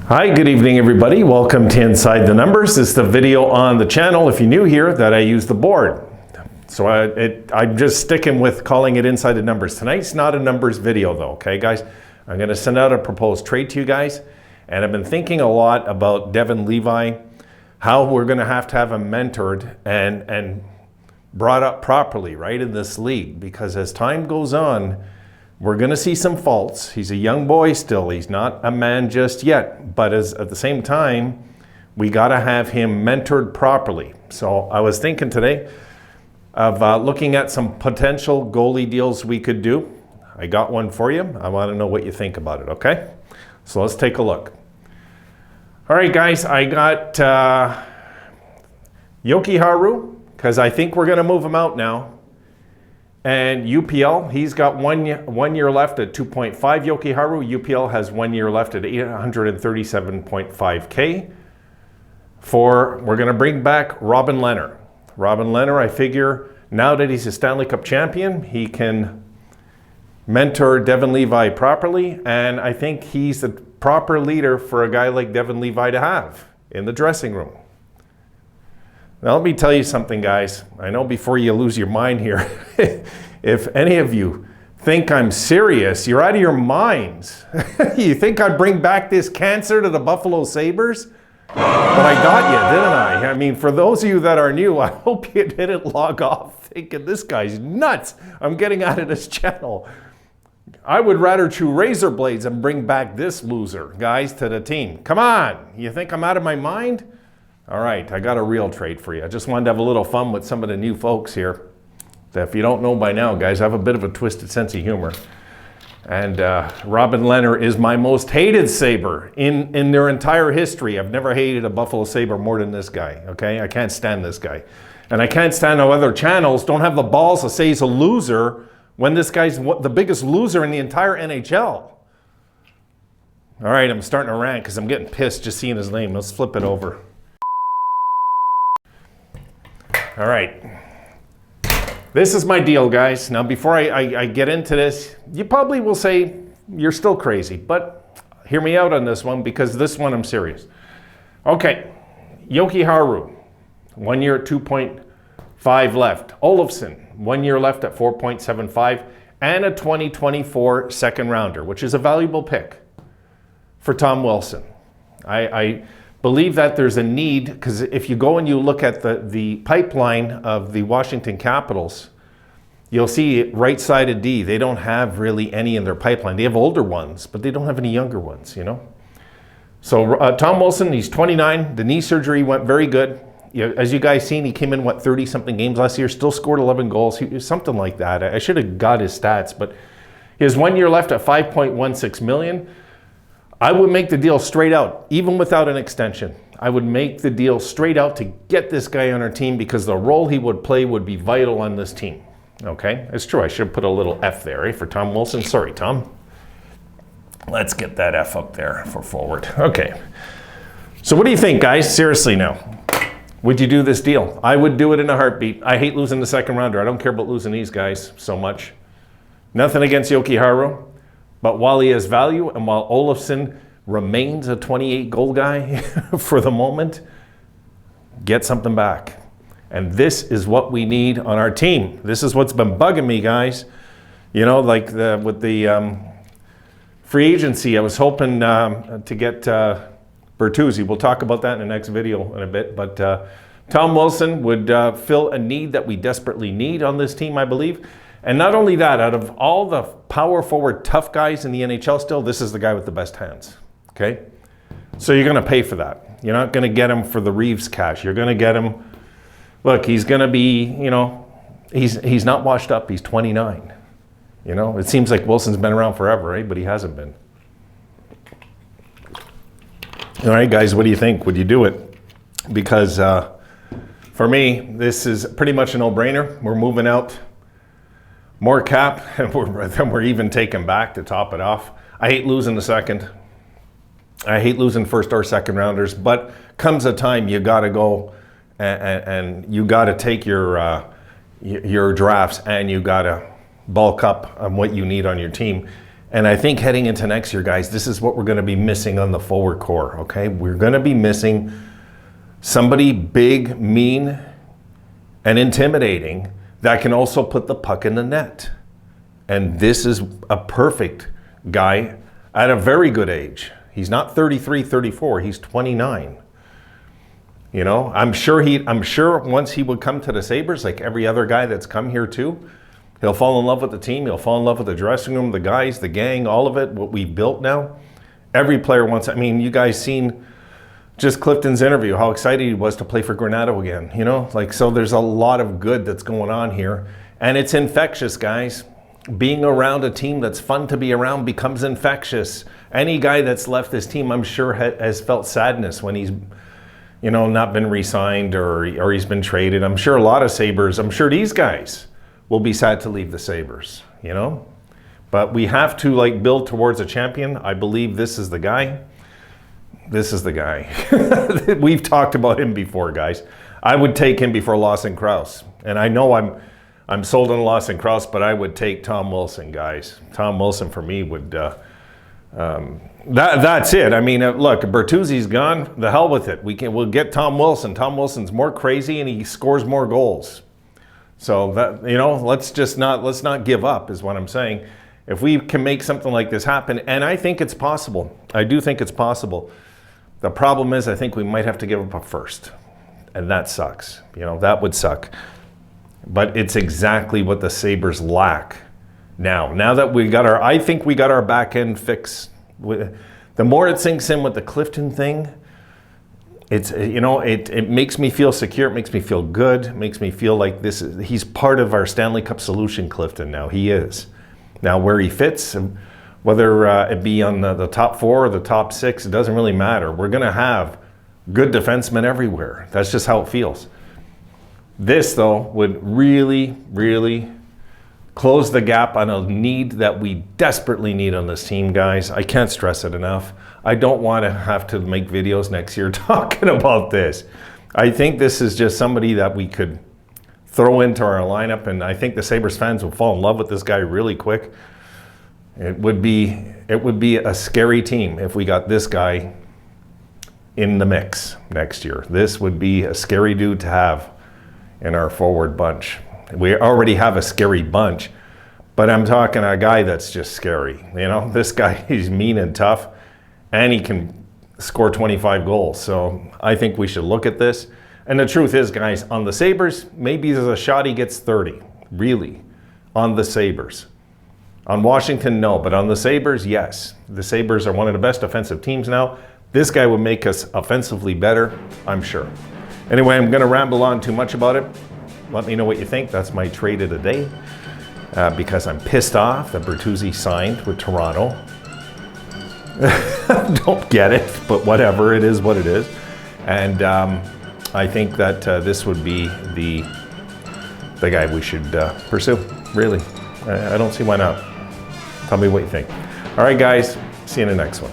Hi, good evening everybody. Welcome to Inside the Numbers. This is the video on the channel, if you're new here, that I use the board. So I'm just sticking with calling it Inside the Numbers. Tonight's not a numbers video though, okay guys? I'm gonna send out a proposed trade to you guys, and I've been thinking a lot about Devon Levi, how we're gonna have him mentored and brought up properly, right, in this league, because as time goes on, we're going to see some faults. He's a young boy still. He's not a man just yet. But at the same time, we got to have him mentored properly. So I was thinking today of looking at some potential goalie deals we could do. I got one for you. I want to know what you think about it, okay? So let's take a look. All right, guys, I got Jokiharju, because I think we're going to move him out now. And UPL, he's got one year left at 2.5 Jokiharju. UPL has 1 year left at 837.5K. We're going to bring back Robin Lehner. Robin Lehner, I figure now that he's a Stanley Cup champion, he can mentor Devon Levi properly. And I think he's the proper leader for a guy like Devon Levi to have in the dressing room. Now, let me tell you something, guys. I know before you lose your mind here, if any of you think I'm serious, you're out of your minds. You think I'd bring back this cancer to the Buffalo Sabres? But I got you, didn't I? I mean, for those of you that are new, I hope you didn't log off thinking this guy's nuts. I'm getting out of this channel. I would rather chew razor blades and bring back this loser, guys, to the team. Come on. You think I'm out of my mind? All right, I got a real trade for you. I just wanted to have a little fun with some of the new folks here. If you don't know by now, guys, I have a bit of a twisted sense of humor. And Robin Lehner is my most hated Sabre in their entire history. I've never hated a Buffalo Sabre more than this guy, okay? I can't stand this guy. And I can't stand how other channels don't have the balls to say he's a loser when this guy's the biggest loser in the entire NHL. All right, I'm starting to rant because I'm getting pissed just seeing his name. Let's flip it over. All right, this is my deal, guys. Now, before I get into this, you probably will say you're still crazy, but hear me out on this one, because this one I'm serious. Okay, Jokiharju, 1 year at 2.5 left. Olofsson, 1 year left at 4.75, and a 2024 second rounder, which is a valuable pick for Tom Wilson. I believe that there's a need, because if you go and you look at the pipeline of the Washington Capitals, you'll see right-sided D. They don't have really any in their pipeline. They have older ones, but they don't have any younger ones, you know? So Tom Wilson, he's 29. The knee surgery went very good. As you guys seen, he came in, 30-something games last year, still scored 11 goals, something like that. I should have got his stats, but he has 1 year left at $5.16 million. I would make the deal straight out, even without an extension. I would make the deal straight out to get this guy on our team, because the role he would play would be vital on this team. Okay, it's true. I should have put a little F there, eh, for Tom Wilson. Sorry, Tom. Let's get that F up there for forward. Okay. So what do you think, guys? Seriously now. Would you do this deal? I would do it in a heartbeat. I hate losing the second rounder. I don't care about losing these guys so much. Nothing against Jokiharju. But while he has value, and while Olofsson remains a 28-goal guy for the moment, get something back. And this is what we need on our team. This is what's been bugging me, guys. You know, like with the free agency, I was hoping to get Bertuzzi. We'll talk about that in the next video in a bit. But Tom Wilson would fill a need that we desperately need on this team, I believe. And not only that, out of all the power forward tough guys in the NHL still, this is the guy with the best hands, okay? So you're going to pay for that. You're not going to get him for the Reeves cash. You're going to get him, look, he's going to be, you know, he's not washed up. He's 29, you know? It seems like Wilson's been around forever, right? But he hasn't been. All right, guys, what do you think? Would you do it? Because for me, this is pretty much a no-brainer. We're moving out more cap than we're even taking back to top it off. I hate losing the second. I hate losing first or second rounders, but comes a time you got to go and you got to take your drafts, and you got to bulk up on what you need on your team. And I think heading into next year, guys, this is what we're going to be missing on the forward core, okay? We're going to be missing somebody big, mean, and intimidating that can also put the puck in the net. And this is a perfect guy at a very good age. He's not 33, 34, he's 29. You know, I'm sure once he would come to the Sabres, like every other guy that's come here too, he'll fall in love with the team, he'll fall in love with the dressing room, the guys, the gang, all of it, what we've built now. Every player wants, I mean, you guys seen just Clifton's interview, how excited he was to play for Granato again, you know? Like, so there's a lot of good that's going on here. And it's infectious, guys. Being around a team that's fun to be around becomes infectious. Any guy that's left this team, I'm sure, has felt sadness when he's, you know, not been re-signed or he's been traded. I'm sure a lot of Sabres, I'm sure these guys will be sad to leave the Sabres, you know? But we have to, like, build towards a champion. I believe this is the guy. This is the guy. We've talked about him before, guys. I would take him before Lawson Crouse. And I know I'm sold on Lawson Crouse, but I would take Tom Wilson, guys. Tom Wilson, for me, would... that's it. I mean, look, Bertuzzi's gone. The hell with it. We'll get Tom Wilson. Tom Wilson's more crazy, and he scores more goals. So, that, you know, let's not give up, is what I'm saying. If we can make something like this happen, and I think it's possible. I do think it's possible. The problem is, I think we might have to give up a first. And that sucks. You know, that would suck. But it's exactly what the Sabres lack now. Now that we got I think we got our back end fixed. The more it sinks in with the Clifton thing, it's, you know, it makes me feel secure. It makes me feel good. It makes me feel like he's part of our Stanley Cup solution, Clifton, now. He is. Now, where he fits, whether it be on the top 4 or the top 6, it doesn't really matter. We're going to have good defensemen everywhere. That's just how it feels. This, though, would really, really close the gap on a need that we desperately need on this team, guys. I can't stress it enough. I don't want to have to make videos next year talking about this. I think this is just somebody that we could throw into our lineup, and I think the Sabres fans will fall in love with this guy really quick. It would be a scary team if we got this guy in the mix next year. This would be a scary dude to have in our forward bunch. We already have a scary bunch, but I'm talking a guy that's just scary. You know, this guy, he's mean and tough, and he can score 25 goals. So I think we should look at this. And the truth is, guys, on the Sabres, maybe there's a shot he gets 30, really, on the Sabres. On Washington, no, but on the Sabres, yes. The Sabres are one of the best offensive teams now. This guy will make us offensively better, I'm sure. Anyway, I'm going to ramble on too much about it. Let me know what you think. That's my trade of the day, because I'm pissed off that Bertuzzi signed with Toronto. Don't get it, but whatever, it is what it is. And I think that this would be the guy we should pursue, really. I don't see why not. Tell me what you think. All right, guys, see you in the next one.